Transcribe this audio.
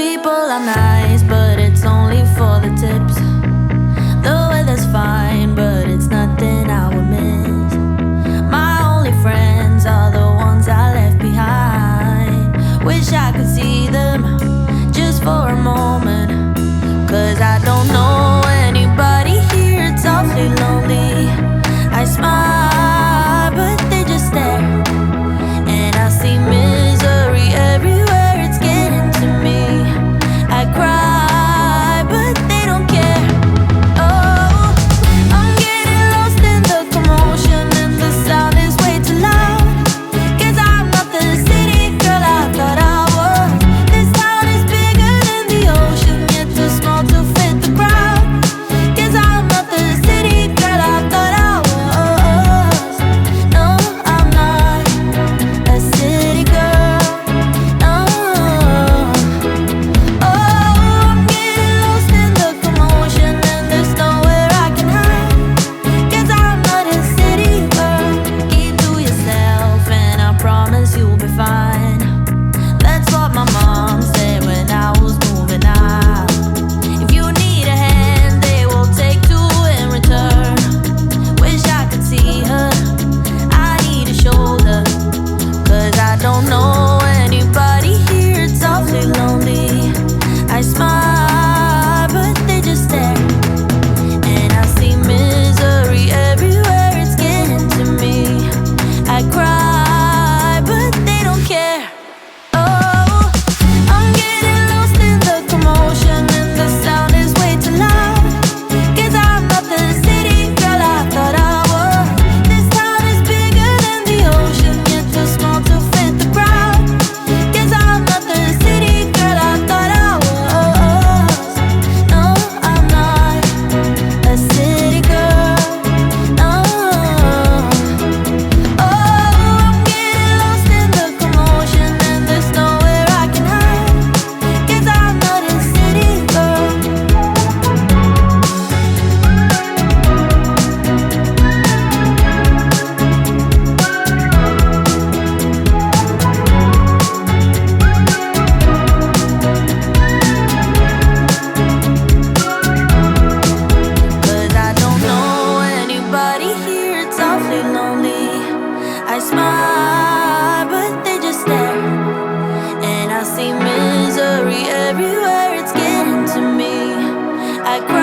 People are nice, but it's only for the tips. The weather's fine, but it's nothing I would miss. My only friends are the ones I left behind. Wish I could see them just for a moment, 'cause I don't know anybody here, it's awfully lonely. I smile, but they just stare, and I see misery everywhere, it's getting to me. I cry, but they don't care. Oh, I'm getting lost in the commotion, and the sound is way too loud. 'Cause I'm not the city girl I thought I was. This town is bigger than the ocean, yet too small to fit the crowd. 'Cause I'm not the city girl I thought I was. No, I'm not a city girl. No. Oh, I'm getting lost in the commotion, and there's nowhere I can hide. 'Cause I'm not a city girl. Keep to yourself, and I promise you'll be fine. That's what my mom said when I was moving out. If you need a hand, they will take two in return. Wish I could see her, I need a shoulder. 'Cause I don't know anybody here, it's awfully lonely. I smile, but they just stare, and I see misery everywhere, it's getting to me. I cry, but they don't care. Oh, I'm getting lost in the commotion, and the sound is way too loud. 'Cause I'm not the city girl I thought I was. This town is bigger than the ocean, yet too small to fit the crowd. 'Cause I'm not the city girl I thought I was. No, I'm not a city girl. No. Oh, I'm getting lost in the commotion, and there's nowhere I can hide. 'Cause I'm not a city girl. Cause I don't know anybody here, it's awfully lonely. I smile, but they just stare, and I see misery everywhere, it's getting to me. I cry.